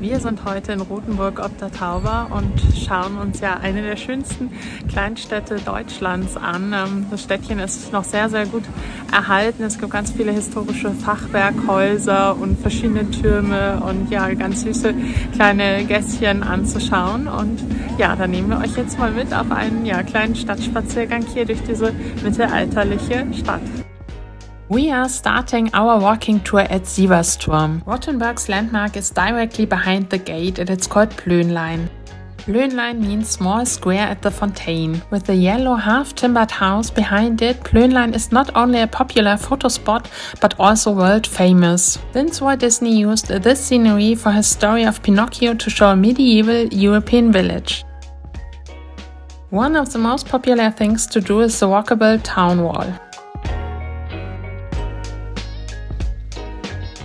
Wir sind heute in Rothenburg ob der Tauber und schauen uns ja eine der schönsten Kleinstädte Deutschlands an. Das Städtchen ist noch sehr, sehr gut erhalten. Es gibt ganz viele historische Fachwerkhäuser und verschiedene Türme und ja, ganz süße kleine Gässchen anzuschauen. Und ja, da nehmen wir euch jetzt mal mit auf einen kleinen Stadtspaziergang hier durch diese mittelalterliche Stadt. We are starting our walking tour at Sieversturm. Rothenburg's landmark is directly behind the gate and it's called Plönlein. Plönlein means small square at the fontaine. With the yellow half-timbered house behind it, Plönlein is not only a popular photo spot but also world famous. Since Walt Disney used this scenery for his story of Pinocchio to show a medieval European village. One of the most popular things to do is the walkable town wall.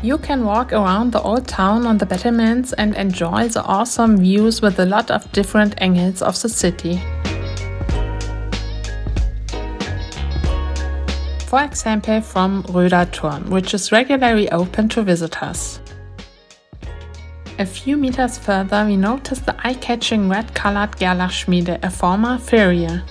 You can walk around the old town on the battlements and enjoy the awesome views with a lot of different angles of the city. For example, from Röderturm, which is regularly open to visitors. A few meters further, we notice the eye-catching red-colored Gerlachschmiede, a former farrier.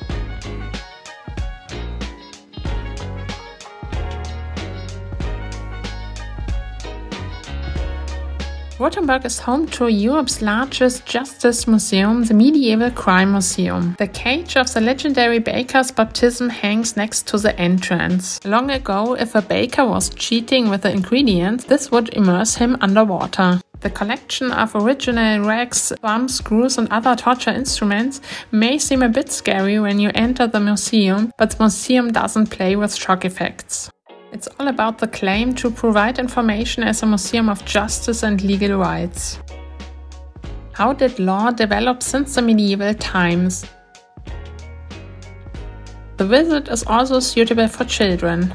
Rothenburg is home to Europe's largest justice museum, the Medieval Crime Museum. The cage of the legendary baker's baptism hangs next to the entrance. Long ago, if a baker was cheating with the ingredients, this would immerse him underwater. The collection of original rags, thumbs, screws and other torture instruments may seem a bit scary when you enter the museum, but the museum doesn't play with shock effects. It's all about the claim to provide information as a museum of justice and legal rights. How did law develop since the medieval times? The visit is also suitable for children.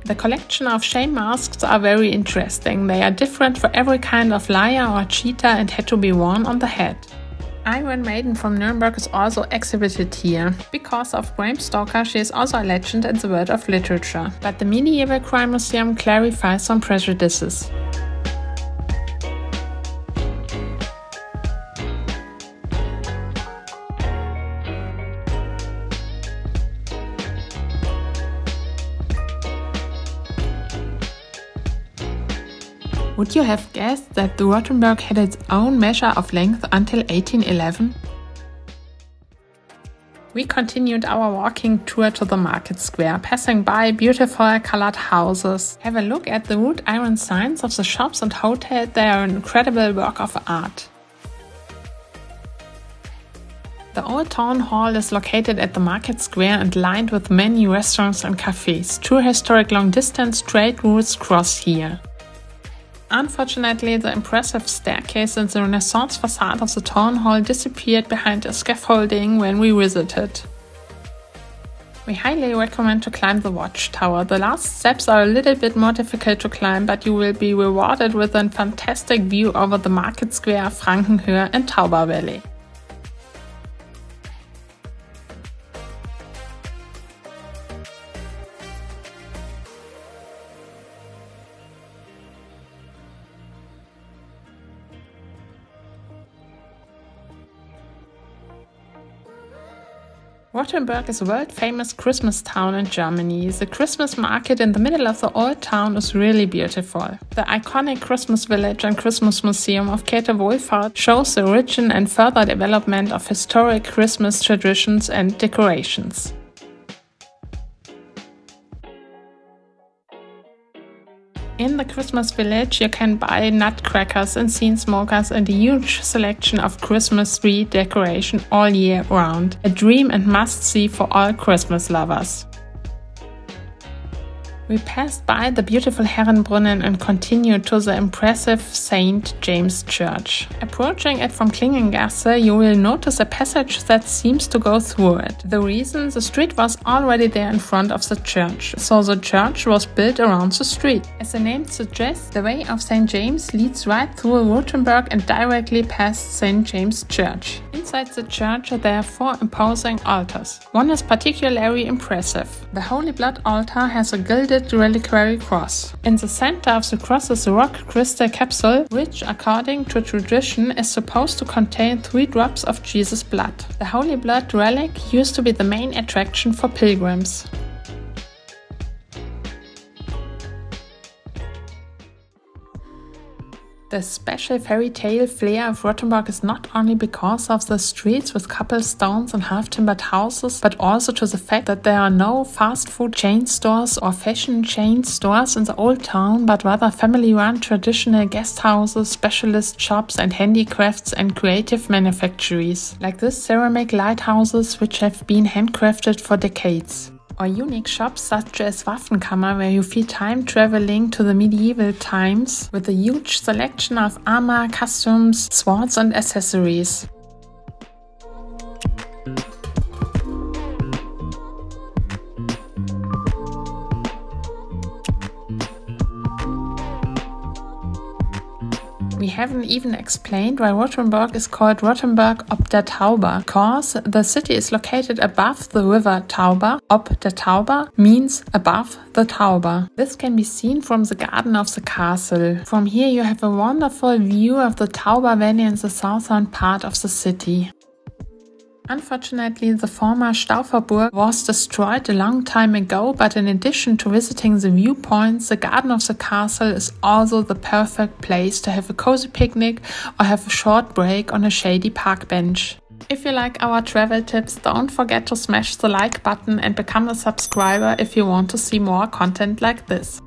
The collection of shame masks are very interesting. They are different for every kind of liar or cheater and had to be worn on the head. Iron Maiden from Nuremberg is also exhibited here. Because of Bram Stoker, she is also a legend in the world of literature. But the Medieval Crime Museum clarifies some prejudices. Would you have guessed that the Rothenburg had its own measure of length until 1811? We continued our walking tour to the market square, passing by beautiful colored houses. Have a look at the wrought iron signs of the shops and hotels. They are an incredible work of art. The old town hall is located at the market square and lined with many restaurants and cafes. Two historic long-distance trade routes cross here. Unfortunately, the impressive staircase and the Renaissance facade of the town hall disappeared behind a scaffolding when we visited. We highly recommend to climb the watchtower. The last steps are a little bit more difficult to climb, but you will be rewarded with a fantastic view over the market square, Frankenhöhe and Tauber Valley. Rothenburg is a world-famous Christmas town in Germany. The Christmas market in the middle of the old town is really beautiful. The iconic Christmas village and Christmas museum of Käthe Wohlfahrt shows the origin and further development of historic Christmas traditions and decorations. In the Christmas village, you can buy nutcrackers and scene smokers and a huge selection of Christmas tree decoration all year round. A dream and must-see for all Christmas lovers. We passed by the beautiful Herrenbrunnen and continued to the impressive St. James Church. Approaching it from Klingengasse, you will notice a passage that seems to go through it. The reason? The street was already there in front of the church, so the church was built around the street. As the name suggests, the way of St. James leads right through Rothenburg and directly past St. James Church. Inside the church there are 4 imposing altars. One is particularly impressive. The Holy Blood altar has a gilded gilded reliquary cross. In the center of the cross is a rock crystal capsule, which, according to tradition, is supposed to contain 3 drops of Jesus' blood. The holy blood relic used to be the main attraction for pilgrims. The special fairy tale flair of Rothenburg is not only because of the streets with copplestones and half-timbered houses, but also to the fact that there are no fast food chain stores or fashion chain stores in the old town, but rather family-run traditional guest houses, specialist shops and handicrafts and creative manufactories, like these ceramic lighthouses which have been handcrafted for decades. Or unique shops such as Waffenkammer, where you feel time traveling to the medieval times with a huge selection of armor, costumes, swords and accessories. We haven't even explained why Rothenburg is called Rothenburg ob der Tauber, because the city is located above the river Tauber. Ob der Tauber means above the Tauber. This can be seen from the garden of the castle. From here you have a wonderful view of the Tauber Valley in the southern part of the city. Unfortunately, the former Stauferburg was destroyed a long time ago, but in addition to visiting the viewpoints, the garden of the castle is also the perfect place to have a cozy picnic or have a short break on a shady park bench. If you like our travel tips, don't forget to smash the like button and become a subscriber if you want to see more content like this.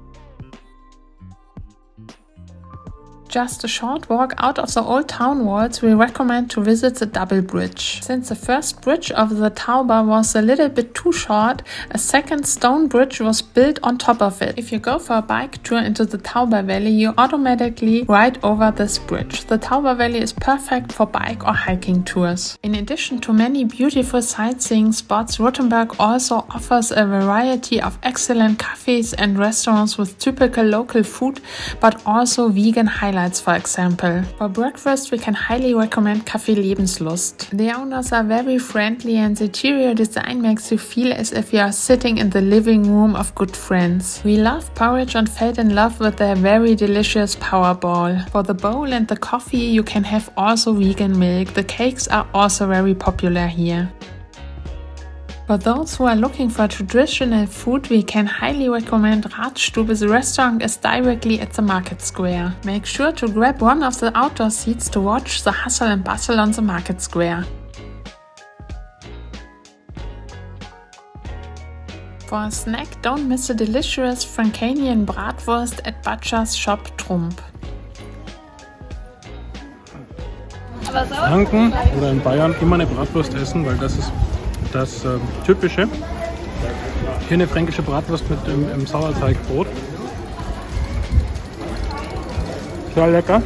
Just a short walk out of the old town walls, we recommend to visit the double bridge. Since the first bridge of the Tauber was a little bit too short, a second stone bridge was built on top of it. If you go for a bike tour into the Tauber Valley, you automatically ride over this bridge. The Tauber Valley is perfect for bike or hiking tours. In addition to many beautiful sightseeing spots, Rothenburg also offers a variety of excellent cafes and restaurants with typical local food, but also vegan highlights. For example. For breakfast, we can highly recommend Café Lebenslust. The owners are very friendly and the interior design makes you feel as if you are sitting in the living room of good friends. We love porridge and fell in love with their very delicious Powerball. For the bowl and the coffee, you can have also vegan milk. The cakes are also very popular here. For those who are looking for traditional food, we can highly recommend Ratstube. The restaurant is directly at the market square. Make sure to grab one of the outdoor seats to watch the hustle and bustle on the market square. For a snack, don't miss the delicious Francanian Bratwurst at Butcher's Shop Trump. Franken oder in Bayern immer eine Bratwurst essen, weil das ist das Typische. Hier eine fränkische Bratwurst mit im Sauerteigbrot. Sehr lecker.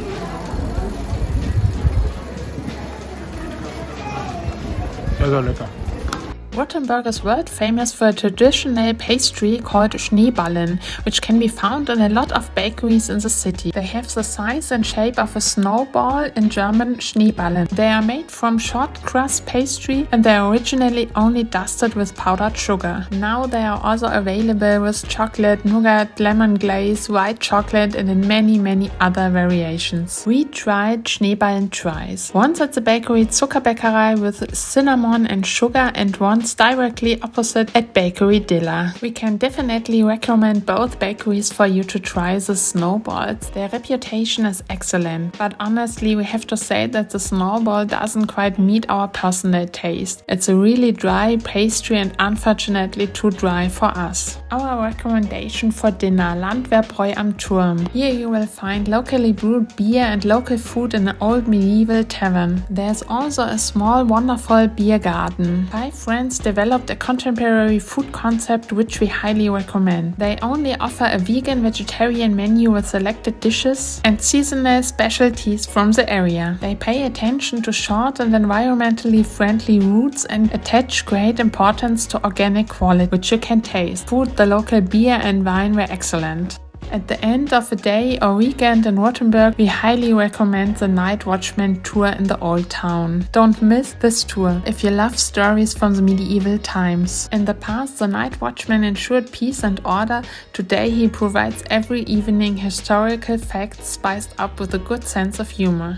Sehr, sehr lecker. Rothenburg is world famous for a traditional pastry called Schneeballen, which can be found in a lot of bakeries in the city. They have the size and shape of a snowball, in German Schneeballen. They are made from short crust pastry and they are originally only dusted with powdered sugar. Now they are also available with chocolate, nougat, lemon glaze, white chocolate and in many other variations. We tried Schneeballen twice. Once at the bakery Zuckerbäckerei with cinnamon and sugar and once directly opposite at Bakery Dilla. We can definitely recommend both bakeries for you to try the snowballs. Their reputation is excellent, but honestly we have to say that the snowball doesn't quite meet our personal taste. It's a really dry pastry and unfortunately too dry for us. Our recommendation for dinner, Landwehrbräu am Turm. Here you will find locally brewed beer and local food in an old medieval tavern. There's also a small wonderful beer garden. 5 friends developed a contemporary food concept which we highly recommend. They only offer a vegan-vegetarian menu with selected dishes and seasonal specialties from the area. They pay attention to short and environmentally friendly routes and attach great importance to organic quality, which you can taste. Food, the local beer and wine were excellent. At the end of a day or weekend in Rothenburg, we highly recommend the Night Watchman tour in the Old Town. Don't miss this tour if you love stories from the medieval times. In the past, the Night Watchman ensured peace and order. Today, he provides every evening historical facts spiced up with a good sense of humor.